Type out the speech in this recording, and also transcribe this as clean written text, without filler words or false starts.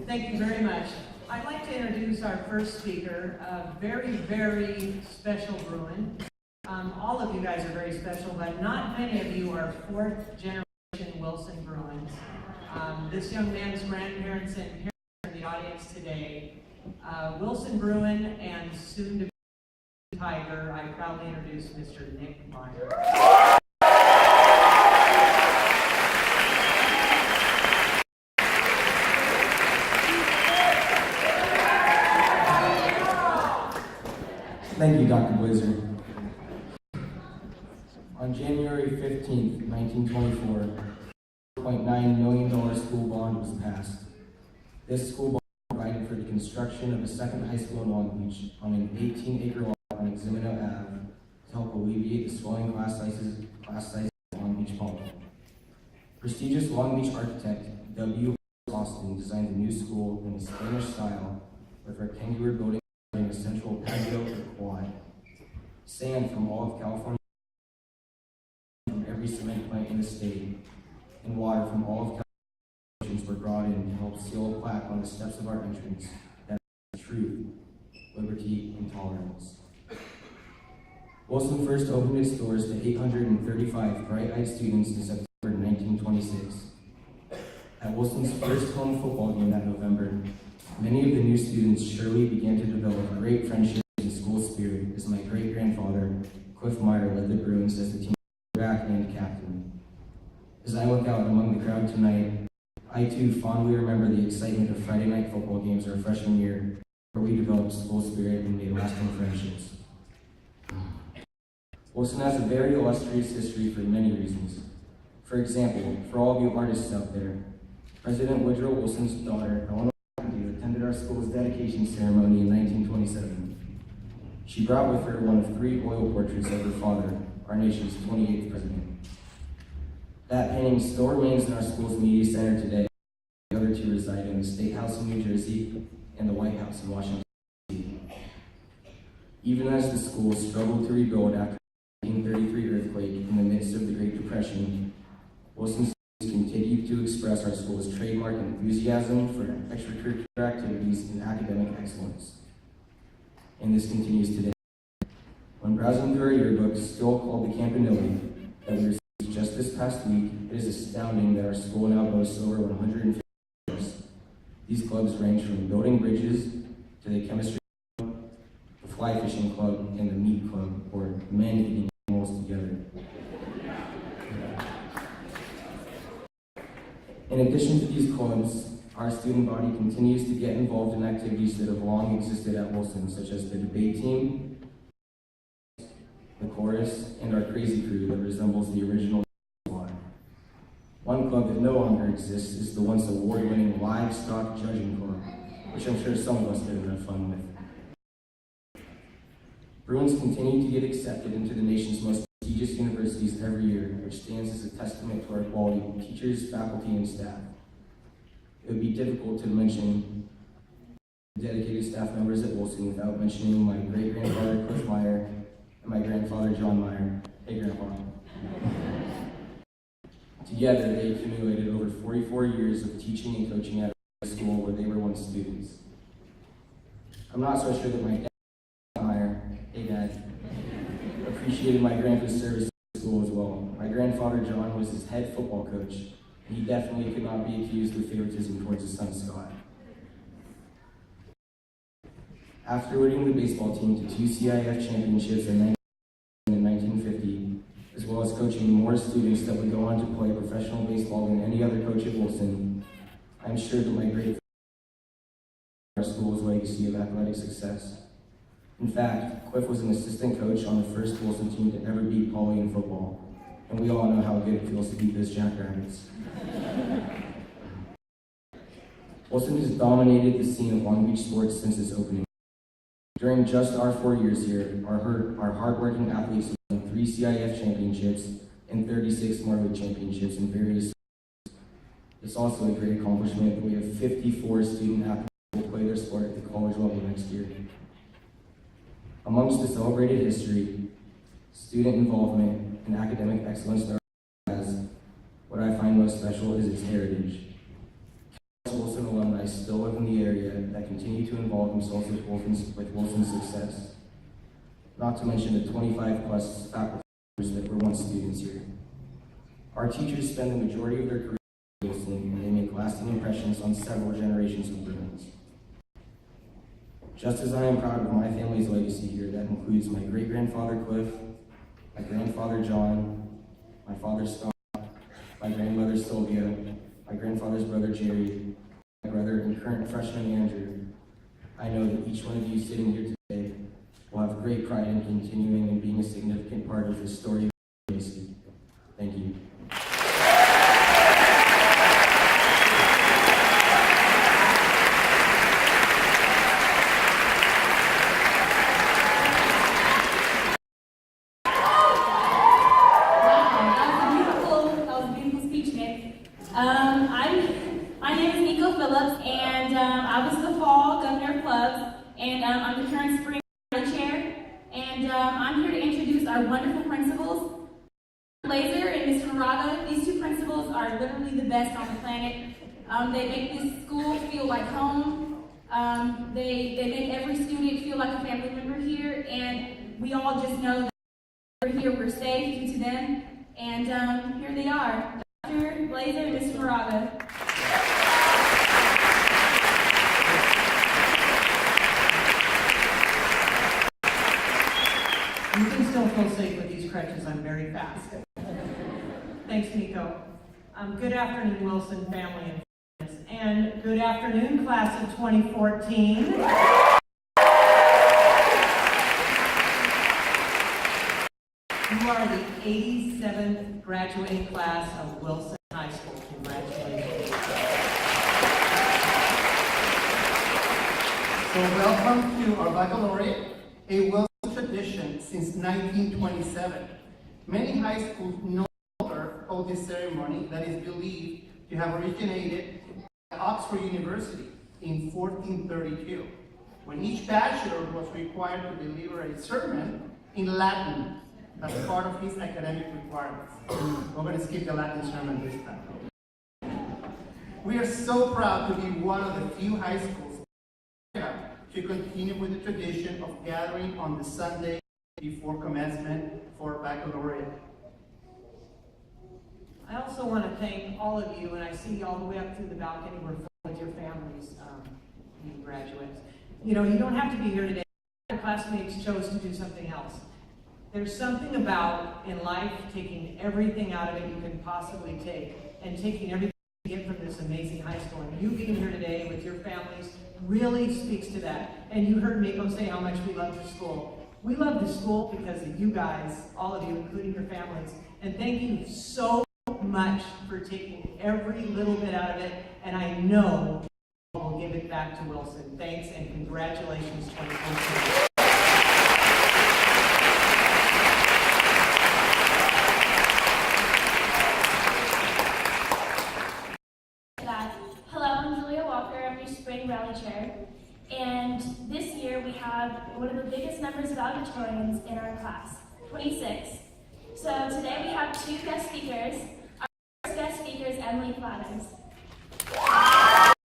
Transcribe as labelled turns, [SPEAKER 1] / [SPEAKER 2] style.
[SPEAKER 1] Thank you very much. I'd like to introduce our first speaker, a very, very special Bruin. All of you guys are very special, but not many of you are fourth generation Wilson Bruins. This young man's grandparents and parents are in the audience today. Wilson Bruin and soon to be Tiger, I proudly introduce Mr. Nick Meyer.
[SPEAKER 2] Thank you, Dr. Blazer. On January 15th, 1924, a $4.9 million school bond was passed. This school bond provided for the construction of a second high school in Long Beach on an 18-acre lot on Eximino Ave to help alleviate the swelling class sizes of Long Beach Public. Prestigious Long Beach architect W. Austin designed the new school in the Spanish style with rectangular buildings a central patio or quad. Sand from all of California, from every cement plant in the state, and water from all of California were brought in to help seal a plaque on the steps of our entrance that is truth, liberty, and tolerance. Wilson first opened its doors to 835 bright-eyed students in September 1926. At Wilson's first home football game that November, many of the new students surely began to develop great friendships and school spirit as my great-grandfather, Cliff Meyer, led the Bruins as the team quarterback and captain. As I look out among the crowd tonight, I too fondly remember the excitement of Friday night football games our freshman year, where we developed school spirit and made lasting friendships. Wilson has a very illustrious history for many reasons. For example, for all of you artists out there, President Woodrow Wilson's daughter, Eleanor, attended our school's dedication ceremony in 1927. She brought with her one of 3 oil portraits of her father, our nation's 28th president. That painting still remains in our school's media center today. The other 2 reside in the State House in New Jersey and the White House in Washington, D.C. Even as the school struggled to rebuild after the 1933 earthquake in the midst of the Great Depression, Wilson continue to express our school's trademark enthusiasm for extracurricular activities and academic excellence. And this continues today. When browsing through our yearbook, still called the Campanile, that we received just this past week, it is astounding that our school now boasts over 150 clubs. These clubs range from building bridges to the chemistry club, the fly fishing club, and the meat club, or men eating animals together. In addition to these clubs, our student body continues to get involved in activities that have long existed at Wilson, such as the debate team, the chorus, and our crazy crew that resembles the original squad. One club that no longer exists is the once award-winning Livestock Judging Club, which I'm sure some of us did have fun with. Bruins continue to get accepted into the nation's most prestigious universities every year, which stands as a testament to our quality of teachers, faculty, and staff. It would be difficult to mention the dedicated staff members at Wilson without mentioning my great-grandfather, Cliff Meyer, and my grandfather, John Meyer. Hey, Grandpa. Together, they accumulated over 44 years of teaching and coaching at a school where they were once students. I'm not so sure that my dad, Meyer, hey Dad, appreciated my grandpa's service at the school as well. My grandfather, John, was his head football coach, and he definitely could not be accused of favoritism towards his son, Scott. After leading the baseball team to 2 CIF championships in 19 more students that would go on to play professional baseball than any other coach at Wilson, I'm sure that my great our school's legacy of athletic success. In fact, Cliff was an assistant coach on the first Wilson team to ever beat Pauley in football, and we all know how good it feels to beat those Jackrabbits. Wilson has dominated the scene of Long Beach sports since its opening. During just our 4 years here, our hardworking athletes have won 3 CIF championships and 36 Marley championships in various sports. It's also a great accomplishment that we have 54 student athletes who will play their sport at the college level next year. Amongst the celebrated history, student involvement, and academic excellence that our has, what I find most special is its heritage. Wilson alumni still live in the area that continue to involve themselves with Wilson's success. Not to mention the 25 plus faculty that were once students here. Our teachers spend the majority of their career at Wilson, and they make lasting impressions on several generations of Bruins. Just as I am proud of my family's legacy here, that includes my great-grandfather Cliff, my grandfather John, my father Scott, my grandmother Sylvia, my grandfather's brother Jerry, my brother and current freshman Andrew. I know that each one of you sitting here today will have great pride in continuing and being a significant part of this story of legacy. Thank you.
[SPEAKER 3] My name is Nico Phillips, and I was the fall governor of clubs, and I'm the current spring chair. And I'm here to introduce our wonderful principals, Blazer and Mr. Moraga. These two principals are literally the best on the planet. They make this school feel like home. They make every student feel like a family member here, and we all just know that we're here, we're safe due to them. And here they are, Dr. Blazer and Mr. Moraga.
[SPEAKER 1] You can still feel safe with these crutches, I'm very fast. Thanks, Nico. Good afternoon, Wilson family and friends. And good afternoon, class of 2014. You are the 87th graduating class of Wilson High School. Congratulations.
[SPEAKER 4] So welcome to our baccalaureate, a Wilson tradition since 1927. Many high schools no longer hold this ceremony that is believed to have originated at Oxford University in 1432, when each bachelor was required to deliver a sermon in Latin as part of his academic requirements. We're going to skip the Latin sermon this time. We are so proud to be one of the few high schools to continue with the tradition of gathering on the Sunday before commencement for baccalaureate.
[SPEAKER 1] I also want to thank all of you, and I see you all the way up through the balcony. We're full with your families, you graduates. You know, you don't have to be here today. Your classmates chose to do something else. There's something about, in life, taking everything out of it you can possibly take, and taking everything you get from this amazing high school. And you being here today with your families really speaks to that. And you heard Miko say how much we love the school. We love the school because of you guys, all of you, including your families. And thank you so much for taking every little bit out of it. And I know we'll give it back to Wilson. Thanks and congratulations, 2014.
[SPEAKER 5] Hello, I'm Julia Walker. I'm your spring rally chair. And this year we have one of the biggest numbers of valedictorians in our class, 26. So today we have two guest speakers. Our first guest speaker is Emily Flatters.